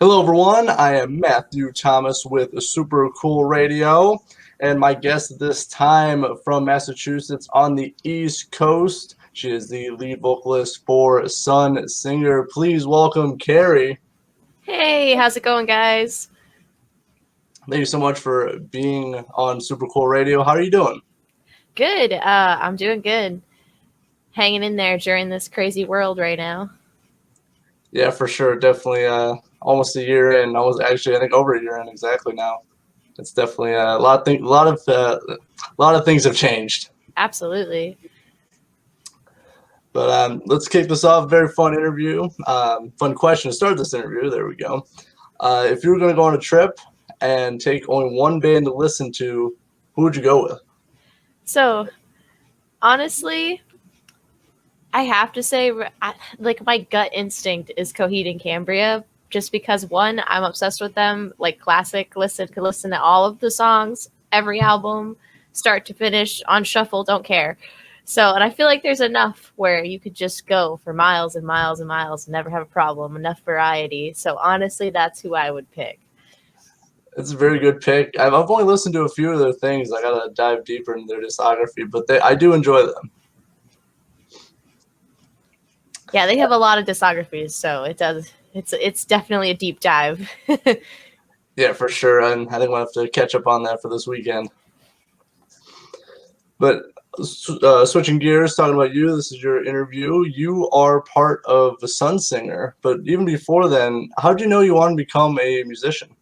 Hello, everyone. I am Matthew Thomas with Super Cool Radio, and my guest this time from Massachusetts on the East Coast. She is the lead vocalist for Sunsinger. Please welcome Carrie. Hey, how's it going, guys? Thank you so much for being on Super Cool Radio. How are you doing? Good. I'm doing good. Hanging in there during this crazy world right now. Yeah, for sure. Definitely almost a year in. Almost actually, I think over a year in exactly now. It's definitely a lot of things have changed. Absolutely. But let's kick this off. Very fun interview. Fun question to start this interview. There we go. If you were going to go on a trip and take only one band to listen to, who would you go with? So, honestly, I have to say, like, my gut instinct is Coheed and Cambria, just because one, I'm obsessed with them, like classic. Could listen to all of the songs, every album, start to finish, on shuffle, don't care. So, and I feel like there's enough where you could just go for miles and miles and miles and never have a problem, enough variety. So, honestly, that's who I would pick. It's a very good pick. I've only listened to a few of their things. I gotta dive deeper into their discography, but I do enjoy them. Yeah, they have a lot of discographies, so it's definitely a deep dive. Yeah, for sure. And I think we'll have to catch up on that for this weekend. But switching gears, talking about you, this is your interview. You are part of the Sunsinger, but even before then, how did you know you wanted to become a musician?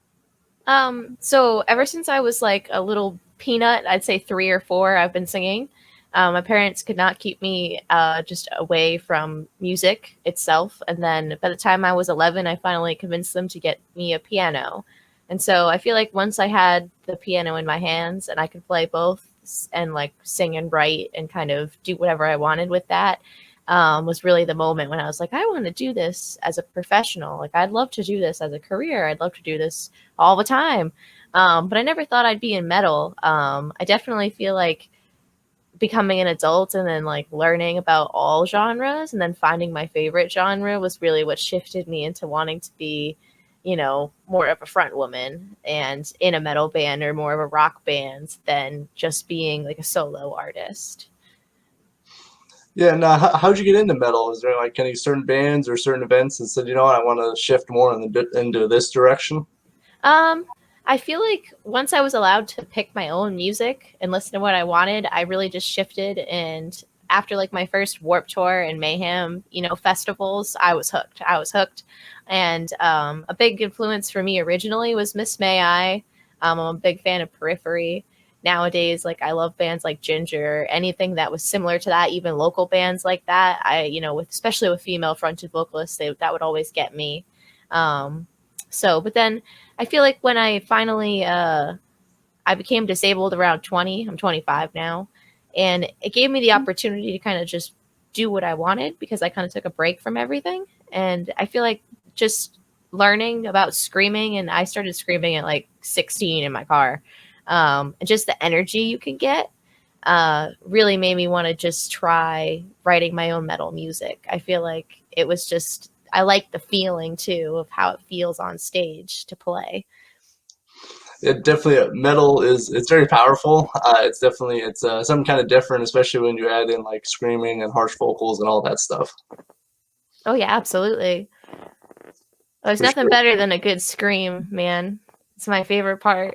So ever since I was like a little peanut, I'd say 3 or 4, I've been singing. My parents could not keep me just away from music itself. And then by the time I was 11, I finally convinced them to get me a piano. And so I feel like once I had the piano in my hands and I could play both and like sing and write and kind of do whatever I wanted with that, was really the moment when I was like, I want to do this as a professional. Like, I'd love to do this as a career. I'd love to do this all the time. But I never thought I'd be in metal. I definitely feel like becoming an adult and then like learning about all genres and then finding my favorite genre was really what shifted me into wanting to be, more of a front woman and in a metal band or more of a rock band than just being like a solo artist. Yeah, now how'd you get into metal? Is there like any certain bands or certain events that said, you know what, I want to shift more into this direction? Um, I feel like once I was allowed to pick my own music and listen to what I wanted, I really just shifted. And after like my first Warp Tour and Mayhem, festivals, I was hooked. And a big influence for me originally was Miss May I. I'm a big fan of Periphery. Nowadays, like I love bands like Jinjer, anything that was similar to that, even local bands like that. With especially with female fronted vocalists, that would always get me. Um, but then I feel like when I finally I became disabled around 20. I'm 25 now, and it gave me the opportunity to kind of just do what I wanted because I kind of took a break from everything. And I feel like just learning about screaming, and I started screaming at like 16 in my car, and just the energy you can get really made me want to just try writing my own metal music. I feel like it was just I like the feeling too of how it feels on stage to play. It definitely metal it's very powerful. It's something kind of different, especially when you add in like screaming and harsh vocals and all that stuff. Oh yeah, absolutely. There's For nothing sure. better than a good scream, man. It's my favorite part.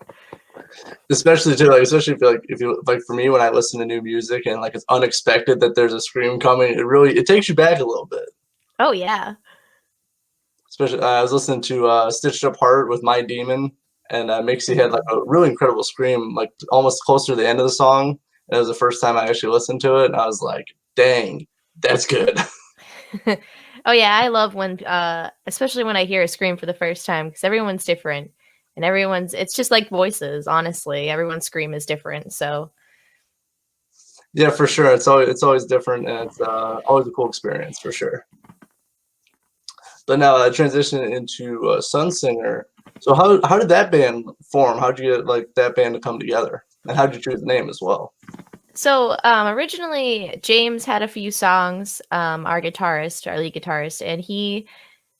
Especially too, like especially if you like for me when I listen to new music and like it's unexpected that there's a scream coming, it takes you back a little bit. Oh yeah. Especially I was listening to Stitched Up Heart with My Demon, and Mixie had like Mm. a really incredible scream, like almost close to the end of the song. And it was the first time I actually listened to it, and I was like, "Dang, that's good." Oh yeah, I love when especially when I hear a scream for the first time because everyone's different and it's just like voices, honestly. Everyone's scream is different. So, Yeah, for sure. It's always different, and it's always a cool experience for sure. But now transition into Sunsinger. So how did that band form? How did you get like that band to come together, and how did you choose the name as well? originally James had a few songs, our lead guitarist, and he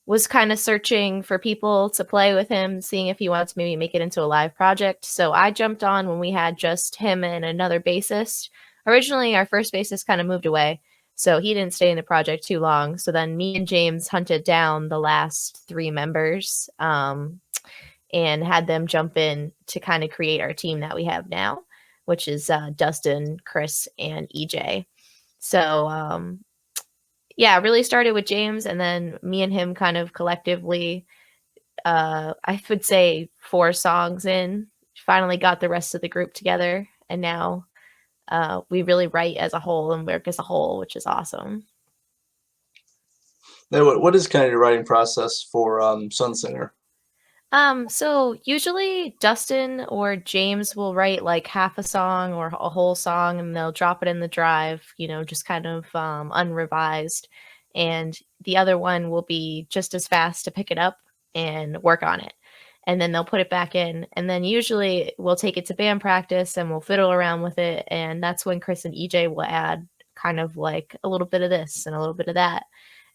was kind of searching for people to play with him, seeing if he wanted to maybe make it into a live project. So I jumped on when we had just him and another bassist. Originally, our first bassist kind of moved away, so he didn't stay in the project too long. So then me and James hunted down the last 3 members, and had them jump in to kind of create our team that we have now, which is Dustin, Chris, and EJ. So yeah, it really started with James, and then me and him kind of collectively, I would say 4 songs in, finally got the rest of the group together, and now we really write as a whole and work as a whole, which is awesome. Now, what is kind of your writing process for Sunsinger? So usually Dustin or James will write like half a song or a whole song, and they'll drop it in the drive, just kind of unrevised. And the other one will be just as fast to pick it up and work on it. And then they'll put it back in. And then usually we'll take it to band practice and we'll fiddle around with it. And that's when Chris and EJ will add kind of like a little bit of this and a little bit of that.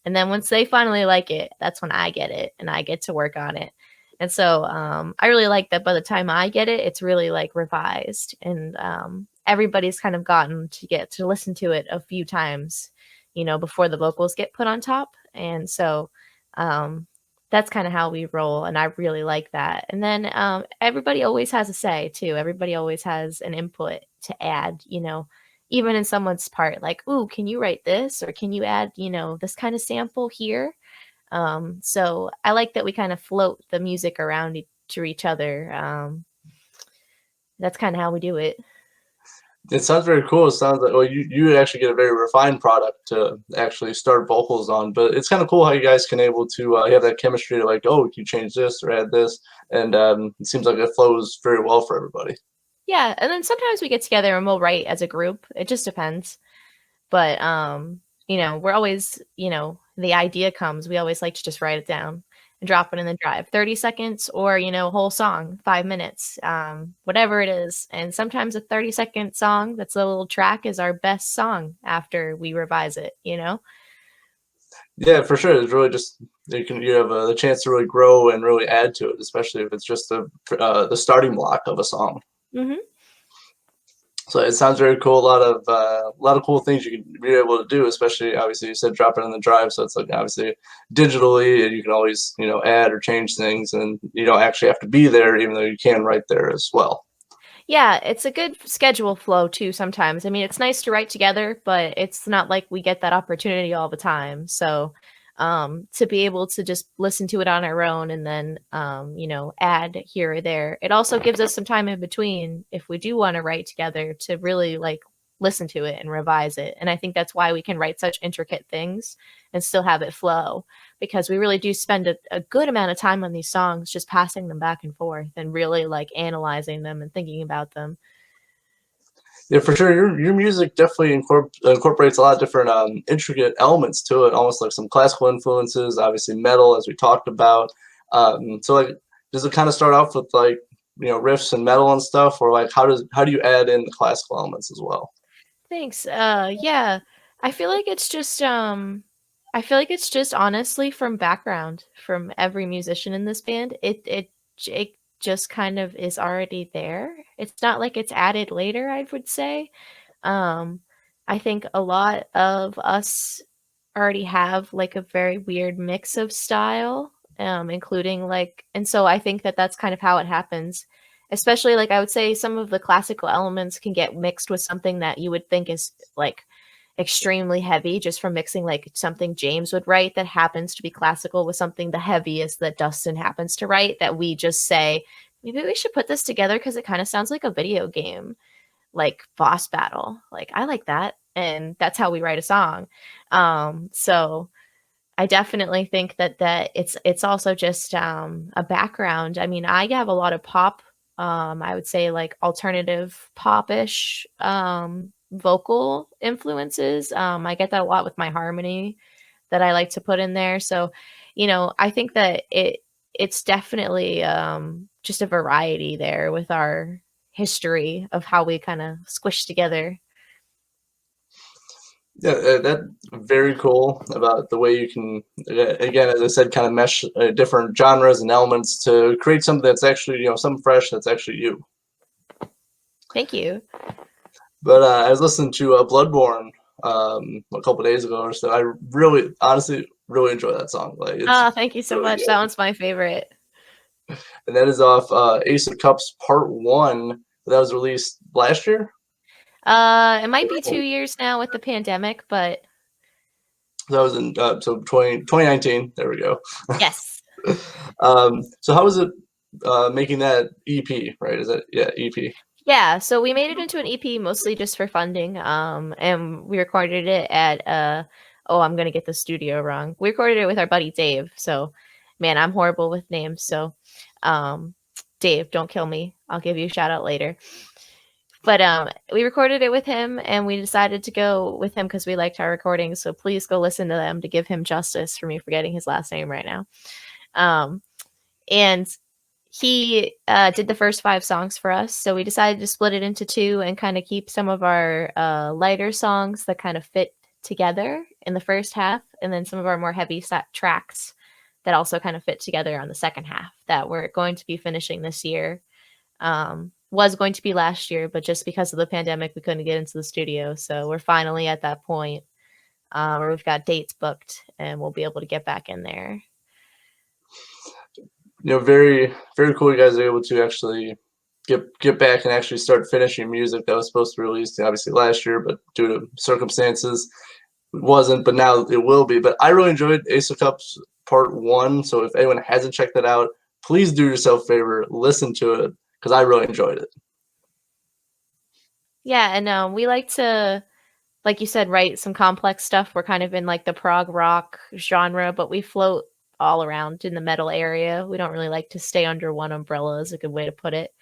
And then once they finally like it, that's when I get it and I get to work on it. And so I really like that by the time I get it, it's really like revised, and everybody's kind of gotten to get to listen to it a few times, before the vocals get put on top. And so that's kind of how we roll, and I really like that. And then everybody always has a say too. Everybody always has an input to add, even in someone's part, like, ooh, can you write this? Or can you add, this kind of sample here? So I like that we kind of float the music around to each other. That's kind of how we do it. It sounds very cool. It sounds like, well, you actually get a very refined product to actually start vocals on, but it's kind of cool how you guys can able to have that chemistry to like, oh, you change this or add this, and it seems like it flows very well for everybody. Yeah, and then sometimes we get together and we'll write as a group. It just depends. But we're always, the idea comes, we always like to just write it down and drop it in the drive. 30 seconds or, whole song, 5 minutes, whatever it is. And sometimes a 30-second song that's a little track is our best song after we revise it, Yeah, for sure. It's really just you have the chance to really grow and really add to it, especially if it's just the starting block of a song. Mm-hmm. So it sounds very cool. A lot of cool things you can be able to do, especially obviously you said drop it in the drive. So it's like obviously digitally, and you can always add or change things, and you don't actually have to be there, even though you can right there as well. Yeah, it's a good schedule flow too sometimes. I mean, it's nice to write together, but it's not like we get that opportunity all the time. So to be able to just listen to it on our own and then, add here or there. It also gives us some time in between if we do want to write together to really like listen to it and revise it. And I think that's why we can write such intricate things and still have it flow, because we really do spend a good amount of time on these songs, just passing them back and forth and really like analyzing them and thinking about them. Yeah, for sure. Your music definitely incorporates a lot of different intricate elements to it, almost like some classical influences, obviously metal, as we talked about. So, like, does it kind of start off with like riffs and metal and stuff, or like how do you add in the classical elements as well? Thanks. Yeah, I feel like it's just honestly from background from every musician in this band. It just kind of is already there. It's not like it's added later, I would say. Um, I think a lot of us already have like a very weird mix of style, including like, and so I think that that's kind of how it happens. Especially like I would say some of the classical elements can get mixed with something that you would think is like extremely heavy just from mixing like something James would write that happens to be classical with something the heaviest that Dustin happens to write, that we just say, maybe we should put this together because it kind of sounds like a video game, like boss battle. Like I like that. And that's how we write a song. So I definitely think that it's also just a background. I mean, I have a lot of pop, I would say like alternative popish vocal influences. I get that a lot with my harmony that I like to put in there. So, I think that it's definitely just a variety there with our history of how we kind of squish together. Yeah, that's very cool about the way you can, again, as I said, kind of mesh different genres and elements to create something that's actually, something fresh that's actually you. Thank you. But I was listening to Bloodborne a couple days ago or so. I really, honestly, really enjoy that song. Like, it's Oh, thank you so really much. good. That one's my favorite. And that is off Ace of Cups Part 1 that was released last year. It might be 2 years now with the pandemic, but That was in 2019. There we go. yes. So how was it making that EP, right? Is that, yeah, EP? Yeah, so we made it into an EP mostly just for funding. And we recorded it at oh, I'm gonna get the studio wrong. We recorded it with our buddy Dave. So man, I'm horrible with names. So Dave, don't kill me. I'll give you a shout out later. But we recorded it with him and we decided to go with him because we liked our recordings. So please go listen to them to give him justice for me forgetting his last name right now. And he did the first 5 songs for us. So we decided to split it into 2 and kind of keep some of our lighter songs that kind of fit together in the first half. And then some of our more heavy tracks that also kind of fit together on the second half that we're going to be finishing this year. Was going to be last year, but just because of the pandemic, we couldn't get into the studio. So we're finally at that point where we've got dates booked and we'll be able to get back in there. Very, very cool. You guys are able to actually get back and actually start finishing music that was supposed to be released obviously last year, but due to circumstances, it wasn't. But now it will be. But I really enjoyed Ace of Cups Part 1. So if anyone hasn't checked that out, please do yourself a favor, listen to it because I really enjoyed it. Yeah, and we like to, like you said, write some complex stuff. We're kind of in like the prog rock genre, but we float all around in the metal area. We don't really like to stay under one umbrella is a good way to put it.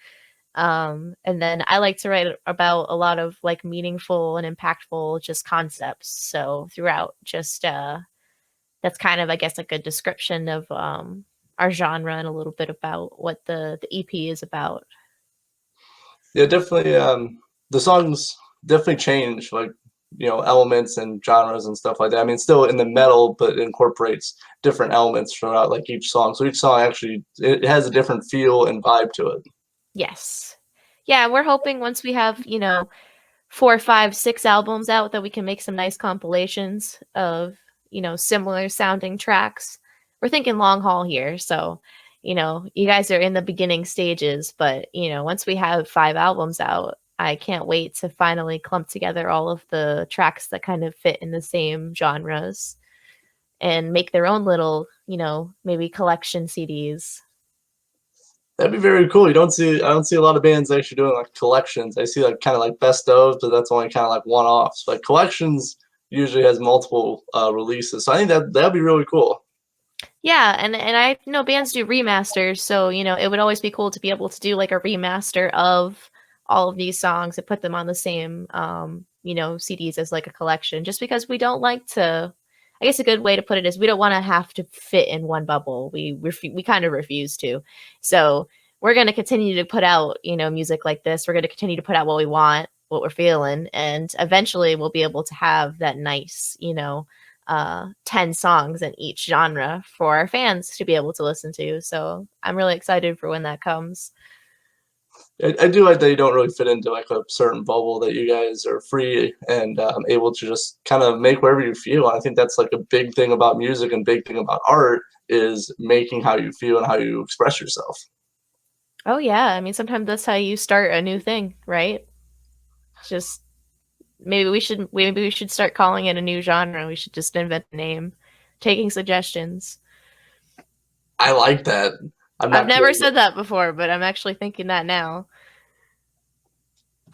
And then I like to write about a lot of like meaningful and impactful just concepts. So throughout just that's kind of, I guess, a good description of our genre and a little bit about what the EP is about. Yeah, definitely. The songs definitely change, like elements and genres and stuff like that. I mean, still in the metal, but it incorporates different elements throughout, like each song. So each song actually it has a different feel and vibe to it. Yes. Yeah, we're hoping once we have, 4, 5, 6 albums out that we can make some nice compilations of, similar sounding tracks. We're thinking long haul here. So, you guys are in the beginning stages, but, once we have 5 albums out, I can't wait to finally clump together all of the tracks that kind of fit in the same genres and make their own little, maybe collection CDs. That'd be very cool. I don't see a lot of bands actually doing like collections. I see like kind of like best of, but that's only kind of like one-offs. But collections usually has multiple releases. So I think that'd be really cool. Yeah, and I know bands do remasters, so it would always be cool to be able to do like a remaster of all of these songs and put them on the same CDs as like a collection. Just because we don't like to, I guess a good way to put it is we don't want to have to fit in one bubble. We kind of refuse to. So we're going to continue to put out music like this. We're going to continue to put out what we want, what we're feeling, and eventually we'll be able to have that nice 10 songs in each genre for our fans to be able to listen to. So I'm really excited for when that comes. I do like that you don't really fit into like a certain bubble, that you guys are free and able to just kind of make wherever you feel. And I think that's like a big thing about music and big thing about art is making how you feel and how you express yourself. Oh yeah, I mean sometimes that's how you start a new thing, right? Just maybe we should start calling it a new genre. We should just invent a name, taking suggestions. I like that. I've never said that before, but I'm actually thinking that now.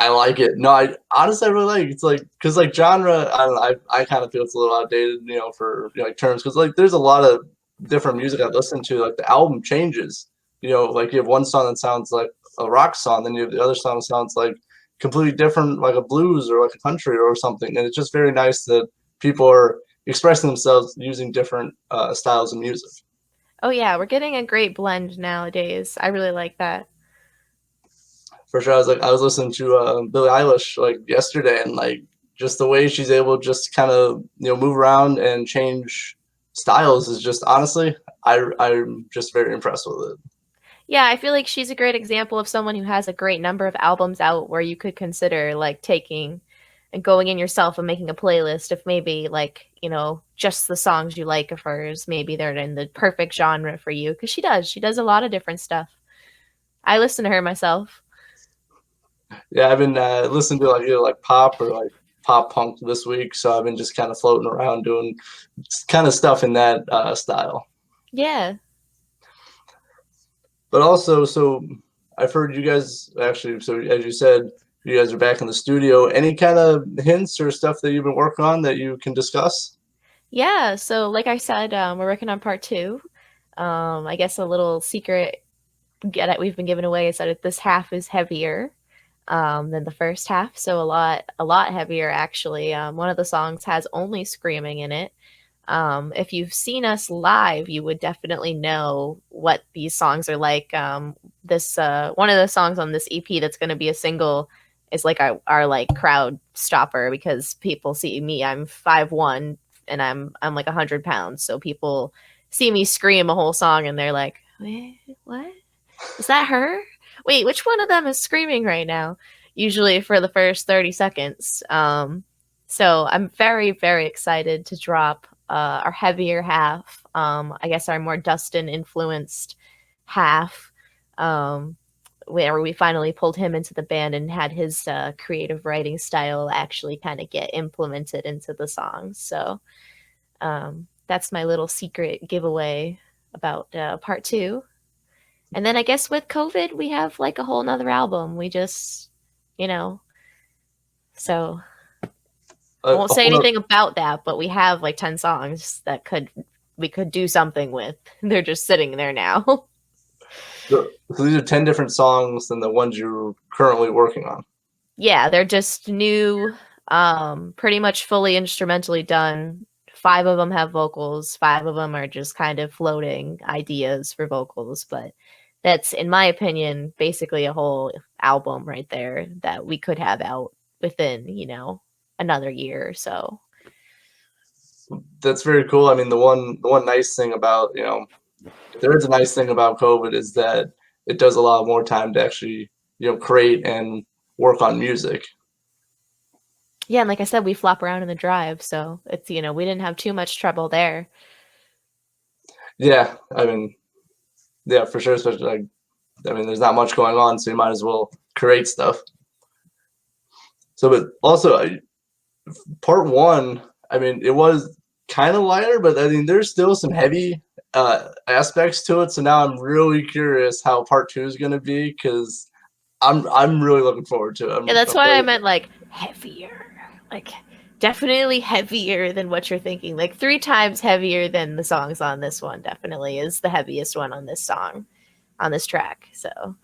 I like it. No, I honestly I really like it. It's like because like genre, I don't know. I kind of feel it's a little outdated, for like terms because like there's a lot of different music I listen to. Like the album changes. Like you have one song that sounds like a rock song, then you have the other song that sounds like completely different, like a blues or like a country or something. And it's just very nice that people are expressing themselves using different styles of music. Oh yeah, we're getting a great blend nowadays. I really like that. For sure, I was listening to Billie Eilish like yesterday, and like just the way she's able to just kind of move around and change styles is just honestly, I'm just very impressed with it. Yeah, I feel like she's a great example of someone who has a great number of albums out where you could consider like taking and going in yourself and making a playlist if maybe like, just the songs you like of hers, maybe they're in the perfect genre for you. Because she does a lot of different stuff. I listen to her myself. Yeah, I've been listening to like either like pop or like pop punk this week, so I've been just kind of floating around doing kind of stuff in that style. Yeah. But also, so I've heard you guys actually, so as you said, you guys are back in the studio. Any kind of hints or stuff that you've been working on that you can discuss? Yeah, so like I said, we're working on part 2. I guess a little secret that we've been giving away is that this half is heavier than the first half, so a lot heavier actually. One of the songs has only screaming in it. If you've seen us live, you would definitely know what these songs are like. This one of the songs on this EP that's going to be a single is like our like crowd stopper because people see me. I'm 5'1" and I'm like 100 pounds, so people see me scream a whole song and they're like, "Wait, what? Is that her? Wait, which one of them is screaming right now?" Usually for the first 30 seconds. So I'm very, very excited to drop our heavier half. I guess our more Dustin influenced half, where we finally pulled him into the band and had his creative writing style actually kind of get implemented into the songs. So that's my little secret giveaway about part 2. And then I guess with COVID, we have like a whole nother album. We just, so I won't say anything about that, but we have like 10 songs that we could do something with. They're just sitting there now. So these are 10 different songs than the ones you're currently working on. Yeah, they're just new, pretty much fully instrumentally done. 5 of them have vocals. 5 of them are just kind of floating ideas for vocals, but that's, in my opinion, basically a whole album right there that we could have out within, another year or so. That's very cool. I mean, the one nice thing about, if there is a nice thing about COVID is that it does allow more time to actually, create and work on music. Yeah, and like I said, we flop around in the drive, so it's, we didn't have too much trouble there. Yeah, I mean, yeah, for sure. Especially like, I mean, there's not much going on, so you might as well create stuff. So, but also, part 1, I mean, it was kind of lighter, but I mean, there's still some heavy aspects to it. So now I'm really curious how part 2 is going to be because I'm really looking forward to it. Yeah, that's why I meant like heavier, like definitely heavier than what you're thinking. Like 3 times heavier than the songs on this one. Definitely is the heaviest one on this song, on this track. So,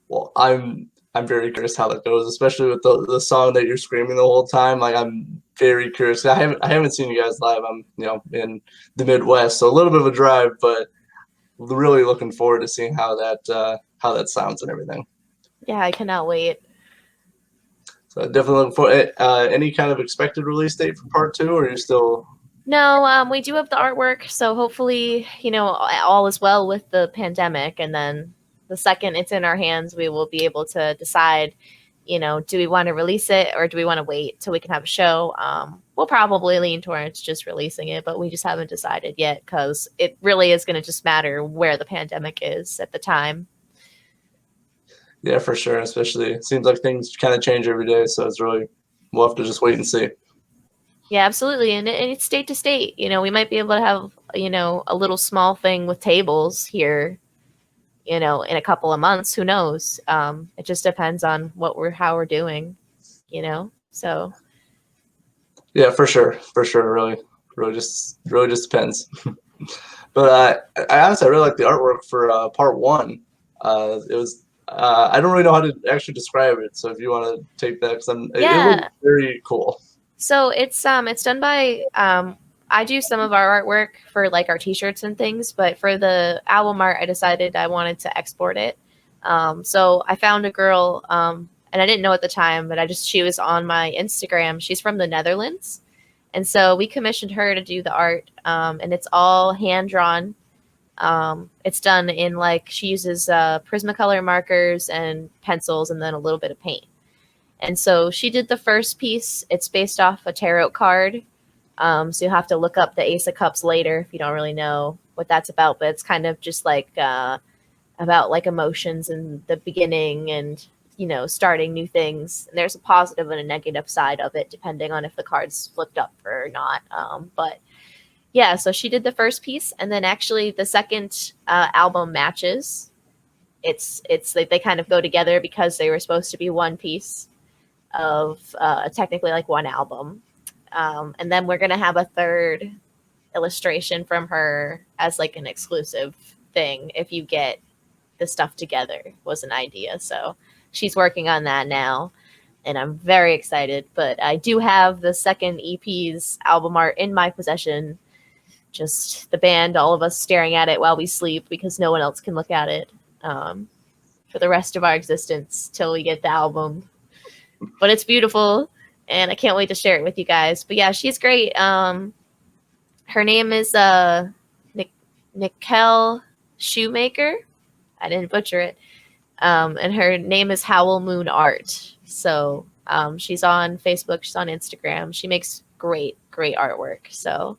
well, I'm very curious how that goes, especially with the song that you're screaming the whole time. Like I'm very curious. I haven't seen you guys live. I'm in the Midwest, so a little bit of a drive, but really looking forward to seeing how that sounds and everything. Yeah, I cannot wait. So definitely looking forward. Any kind of expected release date for part 2, or are you still? No, we do have the artwork, so hopefully, all is well with the pandemic, and then the second it's in our hands, we will be able to decide, do we want to release it or do we want to wait till we can have a show? We'll probably lean towards just releasing it, but we just haven't decided yet because it really is going to just matter where the pandemic is at the time. Yeah, for sure. Especially, it seems like things kind of change every day, so we'll have to just wait and see. Yeah, absolutely. And it's state to state. We might be able to have, a little small thing with tables here, in a couple of months. Who knows? It just depends on how we're doing, so. Yeah, for sure. Really just depends. But I honestly really like the artwork for part 1. It was I don't really know how to actually describe it, so if you want to take that, because it looks very cool. So it's done by I do some of our artwork for like our t-shirts and things, but for the album art, I decided I wanted to export it. So I found a girl, and and I didn't know at the time, but she was on my Instagram. She's from the Netherlands. And so we commissioned her to do the art, and it's all hand drawn. It's done in like, she uses Prismacolor markers and pencils and then a little bit of paint. And so she did the first piece. It's based off a tarot card. So you'll have to look up the Ace of Cups later if you don't really know what that's about. But it's kind of just like about like emotions in the beginning and, you know, starting new things. And there's a positive and a negative side of it, depending on if the card's flipped up or not. But yeah, so she did the first piece, and then actually the second album matches. It's like they kind of go together because they were supposed to be one piece of technically like one album. And then we're gonna have a third illustration from her as like an exclusive thing if you get the stuff together, was an idea. So she's working on that now, and I'm very excited. But I do have the second EP's album art in my possession. Just the band, all of us staring at it while we sleep because no one else can look at it for the rest of our existence till we get the album. But it's beautiful, and I can't wait to share it with you guys. But yeah, she's great. Her name is Nicole Shoemaker. I didn't butcher it. And her name is Howl Moon Art. So she's on Facebook. She's on Instagram. She makes great artwork. So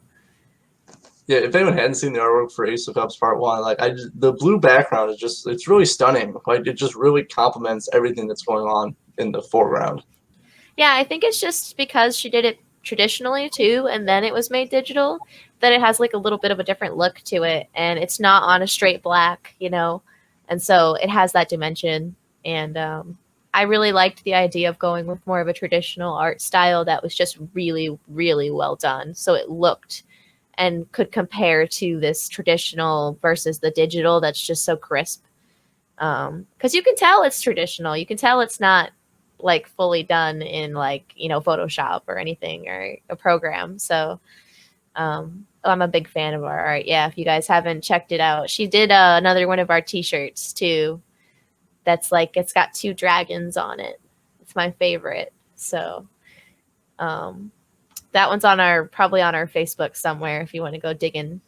yeah, if anyone hadn't seen the artwork for Ace of Cups Part 1, like the blue background is just, it's really stunning. Like it just really complements everything that's going on in the foreground. Yeah, I think it's just because she did it traditionally too, and then it was made digital, that it has like a little bit of a different look to it, and it's not on a straight black, you know, and so it has that dimension. And I really liked the idea of going with more of a traditional art style that was just really well done, so it looked and could compare to this traditional versus the digital that's just so crisp. Because you can tell it's traditional. You can tell it's not like fully done in like, you know, Photoshop or anything or a program. So I'm a big fan of our art. Yeah, if you guys haven't checked it out. She did another one of our t-shirts too. That's like, it's got 2 dragons on it. It's my favorite. So that one's probably on our Facebook somewhere if you want to go digging.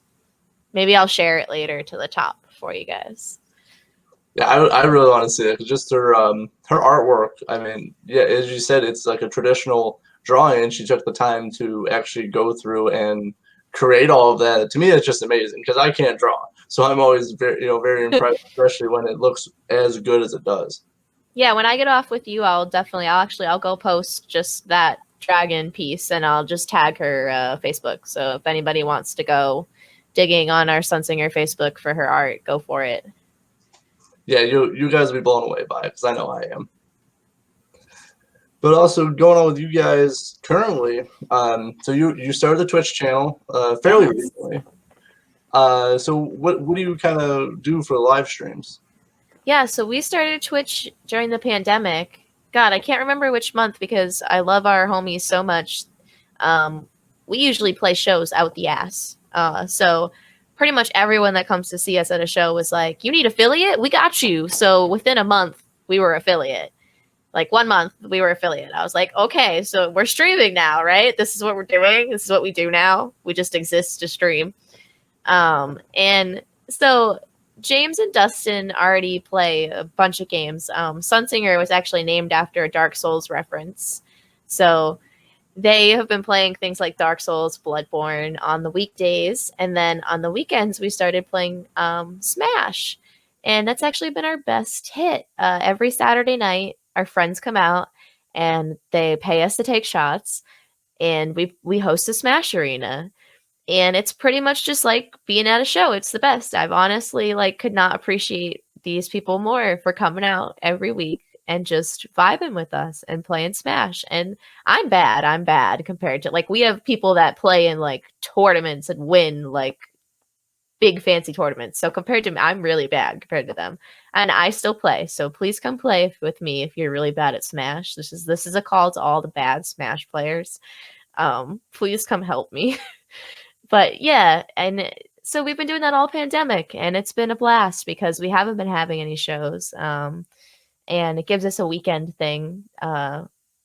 Maybe I'll share it later to the top for you guys. Yeah, I really want to see it, because just her artwork. I mean, yeah, as you said, it's like a traditional drawing, and she took the time to actually go through and create all of that. To me, it's just amazing because I can't draw, so I'm always very impressed, especially when it looks as good as it does. Yeah, when I get off with you, I'll go post just that dragon piece, and I'll just tag her Facebook. So if anybody wants to go digging on our Sunsinger Facebook for her art, go for it. Yeah, you guys will be blown away by it, because I know I am. But also going on with you guys currently, so you started the Twitch channel fairly recently. So what do you kind of do for live streams? Yeah, so we started Twitch during the pandemic. God, I can't remember which month because I love our homies so much. We usually play shows out the ass. So pretty much everyone that comes to see us at a show was like, you need affiliate? We got you. So within a month, we were affiliate. Like 1 month, we were affiliate. I was like, okay, so we're streaming now, right? This is what we're doing. This is what we do now. We just exist to stream. And so James and Dustin already play a bunch of games. Sunsinger was actually named after a Dark Souls reference. So they have been playing things like Dark Souls, Bloodborne on the weekdays. And then on the weekends, we started playing Smash. And that's actually been our best hit. Every Saturday night, our friends come out and they pay us to take shots. And we host a Smash arena. And it's pretty much just like being at a show. It's the best. I've honestly could not appreciate these people more for coming out every week and just vibing with us and playing Smash. And I'm bad compared to we have people that play in tournaments and win big fancy tournaments. So compared to me, I'm really bad compared to them. And I still play. So please come play with me if you're really bad at Smash. This is a call to all the bad Smash players. Please come help me. But yeah, and so we've been doing that all pandemic, and it's been a blast because we haven't been having any shows. and it gives us a weekend thing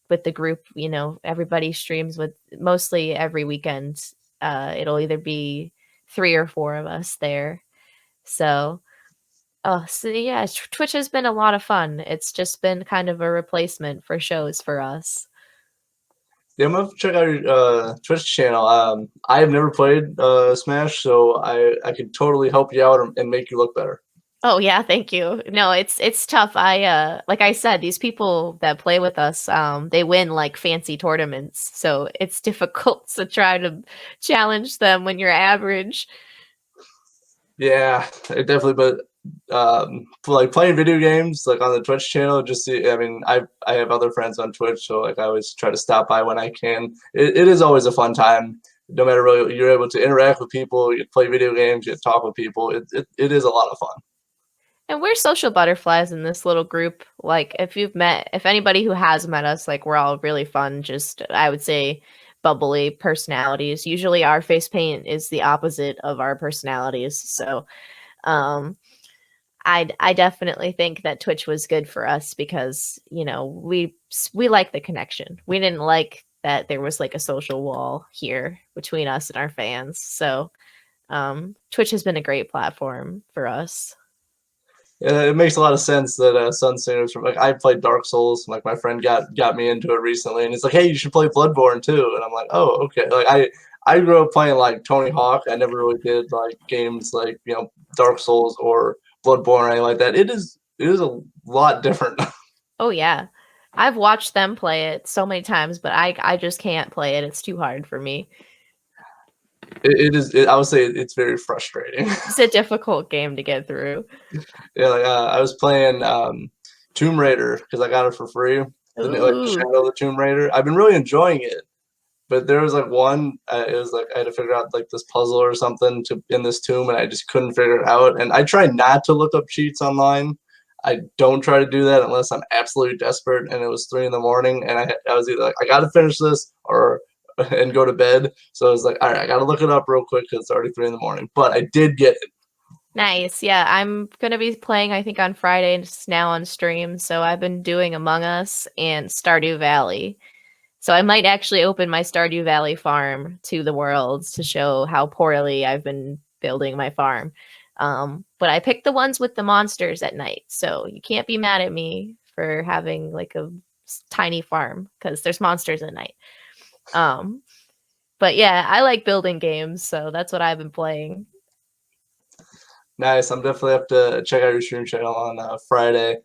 with the group. You know, everybody streams with mostly every weekend. It'll either be 3 or 4 of us there. So, so yeah, Twitch has been a lot of fun. It's just been kind of a replacement for shows for us. Yeah, I'm gonna check out your Twitch channel. I have never played Smash, so I could totally help you out and make you look better. Oh yeah, thank you. No, it's tough. I like I said, these people that play with us, they win like fancy tournaments, so it's difficult to try to challenge them when you're average. Yeah, it definitely. But like playing video games, like on the Twitch channel, just see. I mean, I have other friends on Twitch, so like I always try to stop by when I can. It is always a fun time. No matter what, you're able to interact with people, you play video games, you talk with people. It is a lot of fun. And we're social butterflies in this little group. Like if anybody who has met us, like we're all really fun, just I would say bubbly personalities. Usually our face paint is the opposite of our personalities. So I definitely think that Twitch was good for us because, you know, we like the connection. We didn't like that there was like a social wall here between us and our fans. So Twitch has been a great platform for us. Yeah, it makes a lot of sense that Sunsinger from like I played Dark Souls. Like my friend got me into it recently, and it's like, hey, you should play Bloodborne too. And I'm like, oh, okay. Like I grew up playing like Tony Hawk. I never really did like games like Dark Souls or Bloodborne or anything like that. It is a lot different. Oh yeah, I've watched them play it so many times, but I just can't play it. It's too hard for me. It is. I would say it's very frustrating. It's a difficult game to get through. Yeah, like I was playing Tomb Raider because I got it for free. Like Shadow of the Tomb Raider. I've been really enjoying it, but there was like one. It was like I had to figure out like this puzzle or something in this tomb, and I just couldn't figure it out. And I try not to look up cheats online. I don't try to do that unless I'm absolutely desperate. And it was 3 a.m, and I was either like I got to finish this and go to bed. So I was like, all right, I got to look it up real quick because it's already 3 a.m. But I did get it. Nice. Yeah, I'm going to be playing, I think, on Friday now on stream. So I've been doing Among Us and Stardew Valley. So I might actually open my Stardew Valley farm to the world to show how poorly I've been building my farm. But I picked the ones with the monsters at night. So you can't be mad at me for having like a tiny farm because there's monsters at night. But yeah, I like building games. So that's what I've been playing. Nice. I'm definitely have to check out your stream channel on Friday.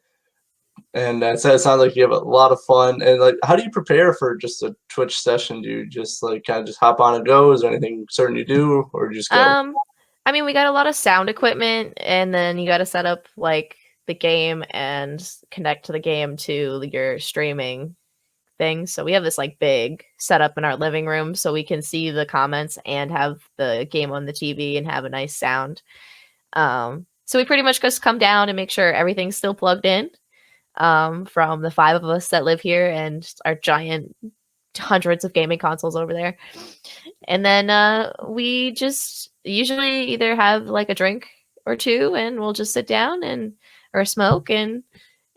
And it sounds like you have a lot of fun. And like, how do you prepare for just a Twitch session? Do you just like kind of just hop on and go? Is there anything certain you do, or do you just go? I mean, we got a lot of sound equipment, and then you got to set up like the game and connect to the game to your streaming thing. So we have this like big setup in our living room so we can see the comments and have the game on the TV and have a nice sound. So we pretty much just come down and make sure everything's still plugged in from the 5 of us that live here and our giant hundreds of gaming consoles over there. And then we just usually either have like a drink or 2 and we'll just sit down or smoke and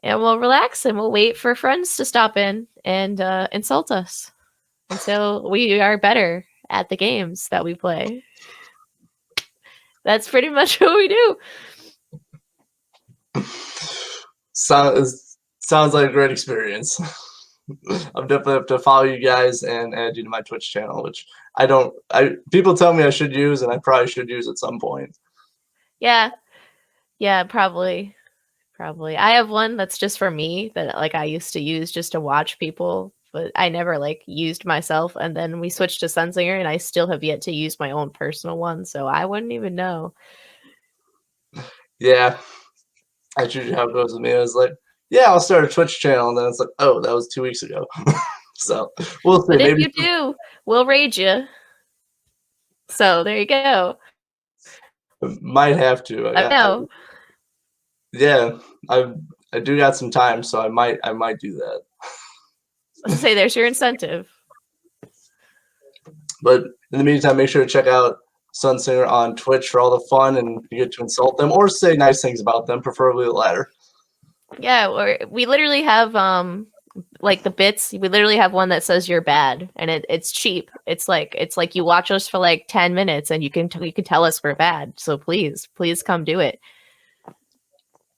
we'll relax and we'll wait for friends to stop in and insult us until we are better at the games that we play. That's pretty much what we do. Sounds like a great experience. I'm definitely have to follow you guys and add you to my Twitch channel, which people tell me I should use, and I probably should use at some point. Yeah, probably. I have one that's just for me that like I used to use just to watch people, but I never like used myself. And then we switched to Sunsinger, and I still have yet to use my own personal one, so I wouldn't even know. Yeah, that's usually how it goes with me. I was like, yeah, I'll start a Twitch channel, and then it's like, oh, that was 2 weeks ago. So we'll see. But if you do, we'll raid you. So there you go. Might have to. I know. Yeah, I do got some time, so I might do that. Let's say there's your incentive. But in the meantime, make sure to check out Sunsinger on Twitch for all the fun, and you get to insult them or say nice things about them, preferably the latter. Yeah, or we literally have like the bits. We literally have one that says you're bad, and it's cheap. It's like you watch us for like 10 minutes, and you can tell us we're bad. So please come do it,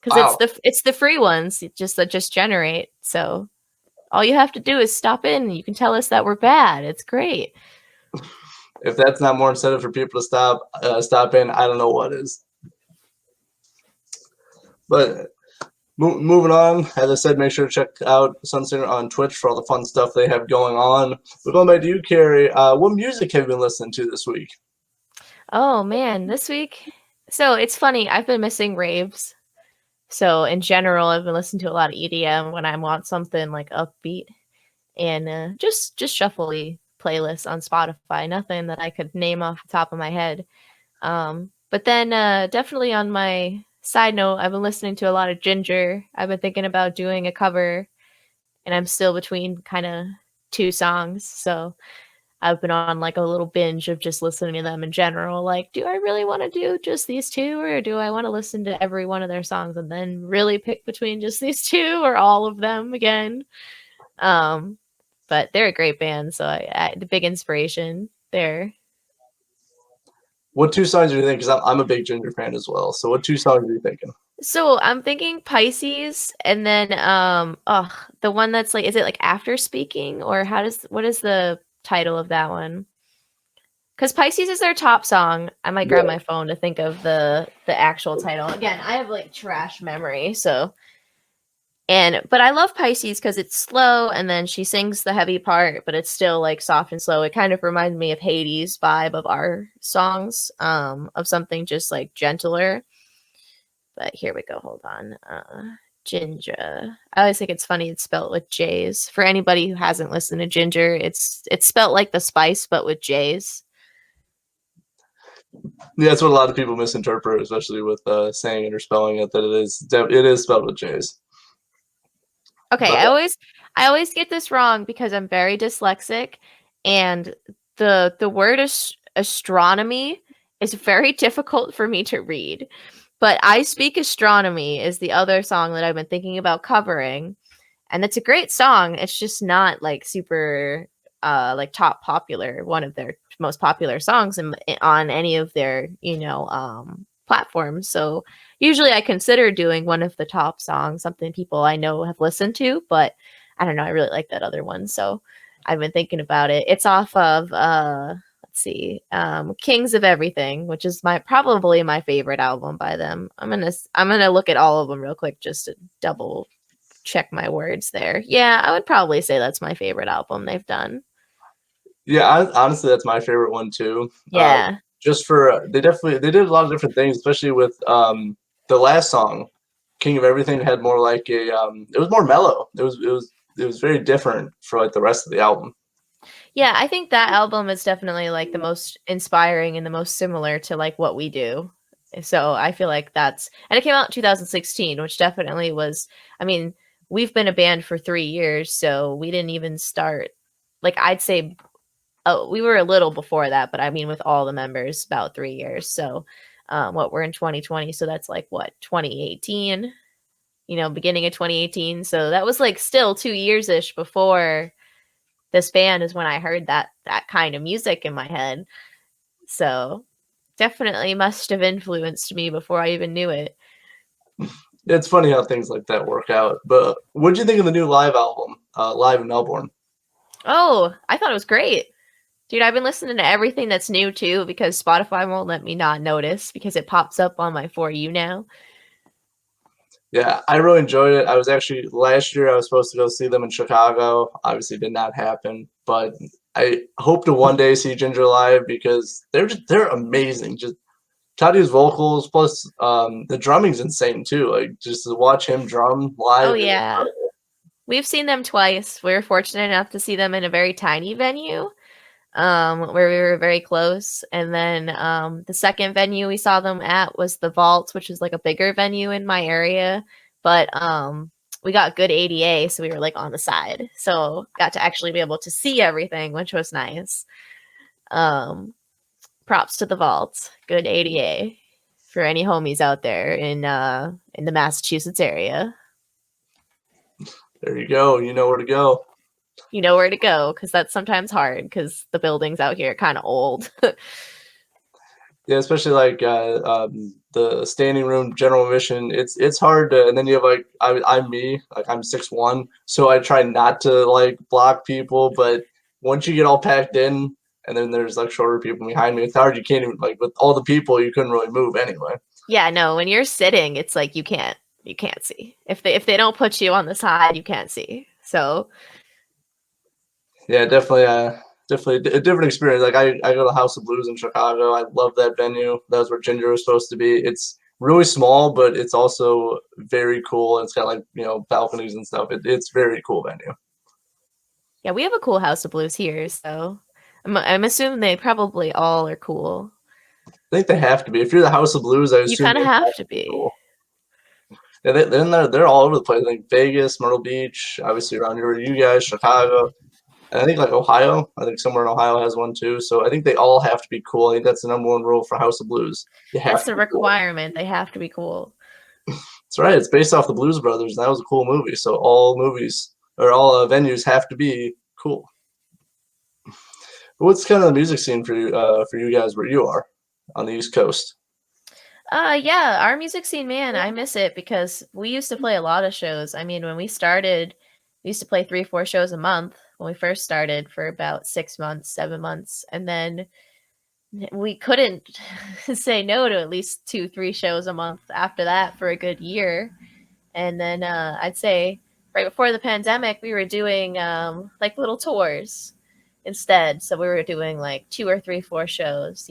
because Wow. it's the free ones that just generate. So all you have to do is stop in, and you can tell us that we're bad. It's great. If that's not more incentive for people to stop in, I don't know what is. But moving on, as I said, make sure to check out Sunsinger on Twitch for all the fun stuff they have going on. But going back to you, Carrie, what music have you been listening to this week? Oh man, this week. So it's funny. I've been missing raves. So in general, I've been listening to a lot of EDM when I want something like upbeat, and just shuffly playlists on Spotify. Nothing that I could name off the top of my head. But then definitely on my side note, I've been listening to a lot of Jinjer. I've been thinking about doing a cover, and I'm still between kind of two songs. So I've been on like a little binge of just listening to them in general. Like, do I really want to do just these two, or do I want to listen to every one of their songs and then really pick between just these two or all of them again? But they're a great band, so the big inspiration there. What two songs are you thinking? Because I'm a big Ginger fan as well. So what two songs are you thinking? So I'm thinking Pisces, and then the one that's like, is it like After Speaking, or what is the title of that one? Because Pisces is their top song. I might grab my phone to think of the actual title. Again, I have like trash memory, so but I love Pisces because it's slow, and then she sings the heavy part, but it's still like soft and slow. It kind of reminds me of Hades' vibe of our songs, of something just like gentler. But here we go. Hold on. Jinjer. I always think it's funny it's spelled with J's. For anybody who hasn't listened to Jinjer, it's spelled like the spice, but with J's. Yeah, that's what a lot of people misinterpret, especially with saying it or spelling it. That it is spelled with J's. Okay, But I always get this wrong because I'm very dyslexic, and the word astronomy is very difficult for me to read. But I Speak Astronomy is the other song that I've been thinking about covering, and it's a great song. It's just not like super like top popular, one of their most popular songs on any of their, platforms. So usually I consider doing one of the top songs, something people I know have listened to, but I don't know, I really like that other one. So I've been thinking about it. It's off of let's see, Kings of Everything, which is probably my favorite album by them. I'm gonna look at all of them real quick just to double check my words there. Yeah, I would probably say that's my favorite album they've done. yeah, honestly, that's my favorite one too. Yeah. Just for they did a lot of different things, especially with the last song, King of Everything had more like a it was more mellow. It was very different for like the rest of the album. Yeah, I think that album is definitely like the most inspiring and the most similar to like what we do. So I feel like and it came out in 2016, which definitely was, I mean, we've been a band for 3 years, so we didn't even start, like I'd say, oh, we were a little before that, but I mean, with all the members, about 3 years. So we're in 2020, so that's like what, 2018, beginning of 2018. So that was like still 2 years ish before this band is when I heard that kind of music in my head. So definitely must have influenced me before I even knew it. It's funny how things like that work out. But what do you think of the new live album, Live in Melbourne? Oh, I thought it was great. Dude, I've been listening to everything that's new too because Spotify won't let me not notice because it pops up on my For You now. Yeah, I really enjoyed it. I was actually last year I was supposed to go see them in Chicago. Obviously, did not happen, but I hope to one day see Jinjer live because they're amazing. Just Tadeu's vocals plus the drumming's insane too. Like just to watch him drum live. Oh yeah. We've seen them twice. We were fortunate enough to see them in a very tiny venue, where we were very close. And then the second venue we saw them at was the Vault, which is like a bigger venue in my area. But we got good ADA, so we were like on the side. So got to actually be able to see everything, which was nice. Props to the Vault. Good ADA for any homies out there in the Massachusetts area. There you go. You know where to go. You know where to go, because that's sometimes hard because the buildings out here are kind of old. Yeah, especially like the standing room general admission. It's hard to, and then you have like I'm me, like I'm 6'1", so I try not to like block people. But once you get all packed in, and then there's like shorter people behind me, it's hard. You can't even like with all the people, you couldn't really move anyway. Yeah, no, when you're sitting, it's like you can't see. If they don't put you on the side, you can't see. So Yeah, definitely a different experience. Like I go to House of Blues in Chicago. I love that venue. That was where Jinjer was supposed to be. It's really small, but it's also very cool. It's got like, balconies and stuff. It's very cool venue. yeah, we have a cool House of Blues here, so I'm assuming they probably all are cool. I think they have to be. If you're the House of Blues, I You assume kind of they have to be. cool. Yeah, they're all over the place. Like Vegas, Myrtle Beach, obviously around here, you guys, Chicago. And I think like Ohio, I think somewhere in Ohio has one too. So I think they all have to be cool. I think that's the number one rule for House of Blues. You have That's to the be cool. requirement. They have to be cool. That's right. It's based off the Blues Brothers. And that was a cool movie. So all movies or all venues have to be cool. What's kind of the music scene for you guys where you are on the East Coast? Yeah, our music scene, man, I miss it because we used to play a lot of shows. I mean, when we started, we used to play 3-4 shows a month when we first started for about 6 months, 7 months, and then we couldn't say no to at least 2-3 shows a month after that for a good year. And then I'd say right before the pandemic, we were doing like little tours instead. So we were doing like 2 or 3, 4 shows,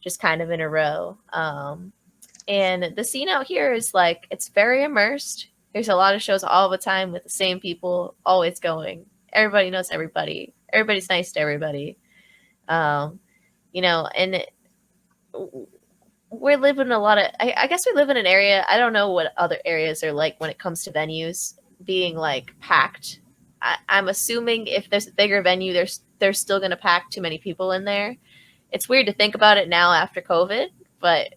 just kind of in a row. And the scene out here is like, it's very immersed. There's a lot of shows all the time with the same people always going. Everybody knows everybody. Everybody's nice to everybody. And we live in a lot of, I guess we live in an area, I don't know what other areas are like when it comes to venues being like packed. I'm assuming if there's a bigger venue, they're still going to pack too many people in there. It's weird to think about it now after COVID,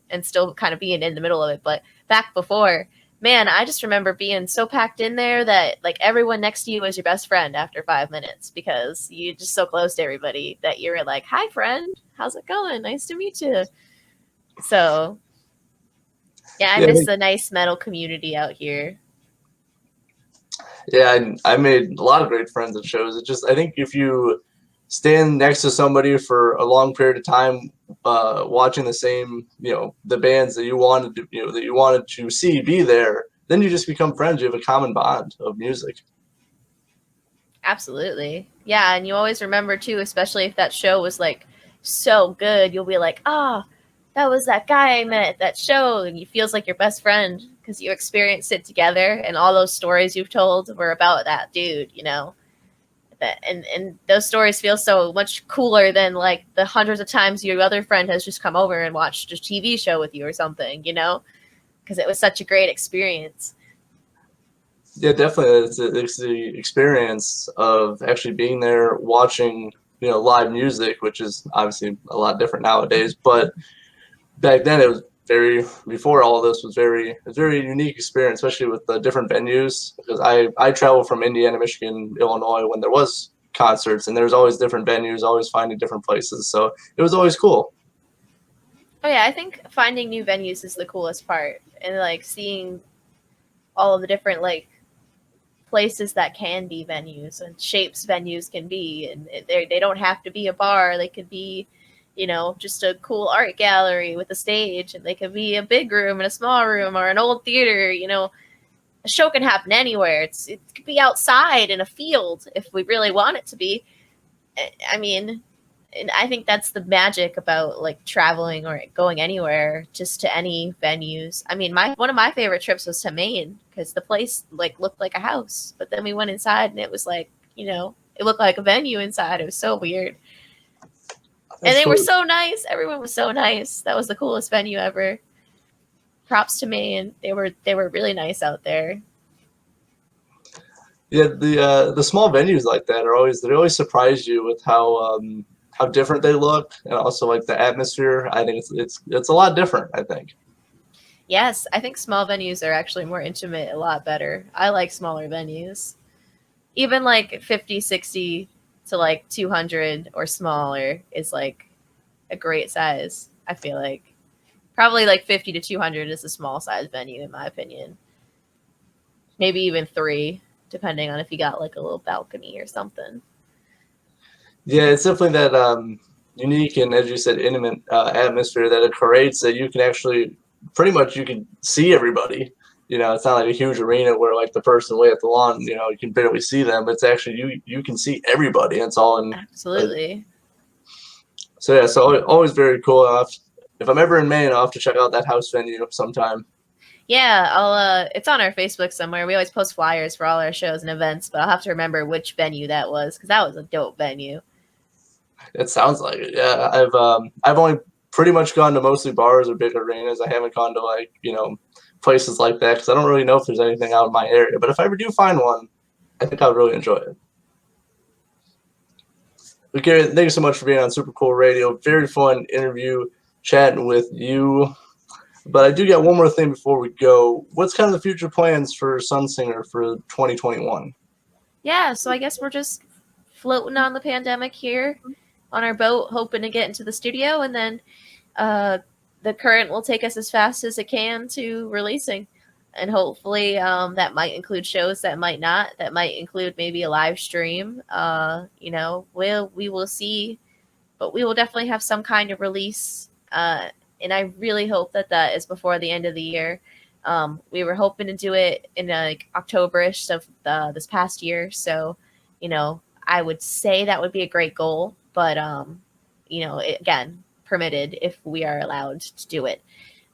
and still kind of being in the middle of it. But back before, man, I just remember being so packed in there that like everyone next to you was your best friend after 5 minutes because you're just so close to everybody that you're like, hi, friend, how's it going? Nice to meet you. So, yeah, I miss the nice metal community out here. Yeah, I made a lot of great friends at shows. I think if you stand next to somebody for a long period of time, watching the same, the bands that you wanted to see be there, then you just become friends. You have a common bond of music. Absolutely. Yeah, and you always remember too, especially if that show was like so good, you'll be like, that was that guy I met at that show, and he feels like your best friend because you experienced it together, and all those stories you've told were about that dude, and those stories feel so much cooler than like the hundreds of times your other friend has just come over and watched a TV show with you or something, because it was such a great experience. Yeah, definitely. It's the experience of actually being there watching, live music, which is obviously a lot different nowadays. But back then, it was before all of this was a very unique experience, especially with the different venues. Because I traveled from Indiana, Michigan, Illinois when there was concerts, and there was always different venues, always finding different places. So it was always cool. Oh yeah, I think finding new venues is the coolest part, and like seeing all of the different like places that can be venues and shapes venues can be, and they don't have to be a bar. They could be, just a cool art gallery with a stage, and they could be a big room and a small room or an old theater. A show can happen anywhere. It could be outside in a field if we really want it to be. I mean, and I think that's the magic about like traveling or going anywhere, just to any venues. I mean, one of my favorite trips was to Maine because the place like looked like a house, but then we went inside and it was like, it looked like a venue inside. It was so weird. And they were so nice. Everyone was so nice. That was the coolest venue ever. Props to Maine. They were really nice out there. Yeah, the small venues like that they always surprise you with how different they look, and also like the atmosphere. I think it's a lot different, I think. Yes, I think small venues are actually more intimate, a lot better. I like smaller venues. Even like 50, 60 to like 200 or smaller is like a great size, I feel like. Probably like 50 to 200 is a small size venue, in my opinion. Maybe even 3, depending on if you got like a little balcony or something. Yeah, it's definitely that unique and, as you said, intimate atmosphere that it creates, that you can actually pretty much you can see everybody. You know, it's not like a huge arena where like the person way at the lawn, you know, you can barely see them. It's actually you can see everybody. And it's all in. Absolutely. So yeah, so always very cool. If I'm ever in Maine, I'll have to check out that house venue sometime. Yeah, it's on our Facebook somewhere. We always post flyers for all our shows and events, but I'll have to remember which venue that was because that was a dope venue. It sounds like it. Yeah, I've only pretty much gone to mostly bars or big arenas. I haven't gone to like places like that because I don't really know if there's anything out in my area. But if I ever do find one, I think I'd really enjoy it. But Gary, thank you so much for being on Super Cool Radio. Very fun interview chatting with you. But I do got one more thing before we go. What's kind of the future plans for Sunsinger for 2021? Yeah, so I guess we're just floating on the pandemic here on our boat, hoping to get into the studio, and then the current will take us as fast as it can to releasing. And hopefully that might include shows, that might not. That might include maybe a live stream. We will see, but we will definitely have some kind of release. And I really hope that is before the end of the year. We were hoping to do it in like October-ish of this past year. So, I would say that would be a great goal, but again, permitted if we are allowed to do it.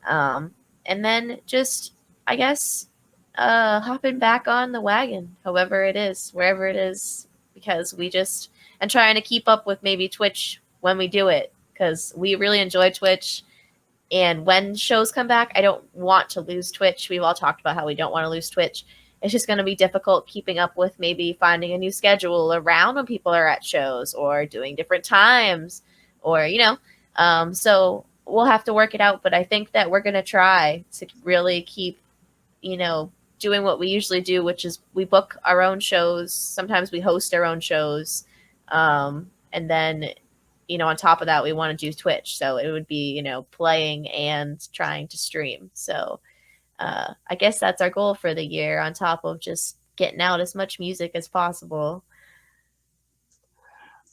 And then just, I guess, hopping back on the wagon, however it is, wherever it is, because and trying to keep up with maybe Twitch when we do it, because we really enjoy Twitch. And when shows come back, I don't want to lose Twitch. We've all talked about how we don't want to lose Twitch. It's just going to be difficult keeping up with maybe finding a new schedule around when people are at shows or doing different times or, so we'll have to work it out. But I think that we're going to try to really keep, doing what we usually do, which is we book our own shows. Sometimes we host our own shows. And then, on top of that, we want to do Twitch. So it would be, playing and trying to stream. So I guess that's our goal for the year, on top of just getting out as much music as possible.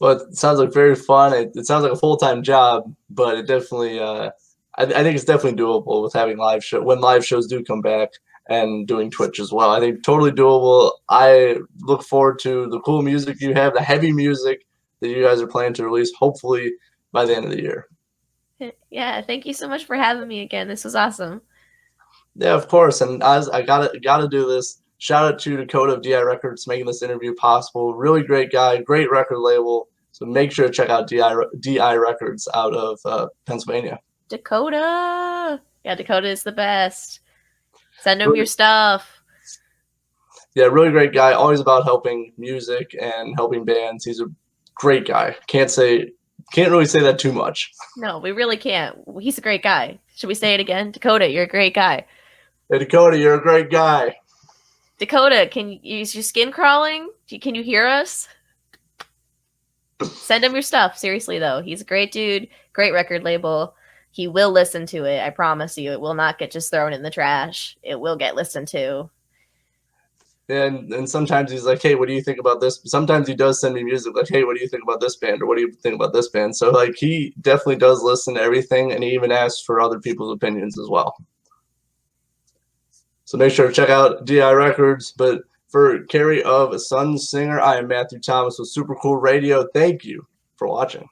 Well, it sounds like very fun. It sounds like a full-time job, but it definitely, I think it's definitely doable with having when live shows do come back and doing Twitch as well. I think totally doable. I look forward to the cool music you have, the heavy music that you guys are planning to release, hopefully by the end of the year. Yeah, thank you so much for having me again. This was awesome. Yeah, of course. And I gotta do this. Shout out to Dakota of DI Records making this interview possible. Really great guy, great record label. So make sure to check out DI Records out of Pennsylvania. Dakota. Yeah, Dakota is the best. Send him your stuff. Yeah, really great guy. Always about helping music and helping bands. He's a great guy. Can't really say that too much. No, we really can't. He's a great guy. Should we say it again? Dakota, you're a great guy. Hey, Dakota, you're a great guy. Dakota, is your skin crawling? Can you hear us? Send him your stuff. Seriously, though. He's a great dude. Great record label. He will listen to it. I promise you. It will not get just thrown in the trash. It will get listened to. And sometimes he's like, hey, what do you think about this? Sometimes he does send me music like, hey, what do you think about this band? Or what do you think about this band? So like he definitely does listen to everything, and he even asks for other people's opinions as well. So make sure to check out DI Records. But for Carrie of Sunsinger, I am Matthew Thomas with Super Cool Radio. Thank you for watching.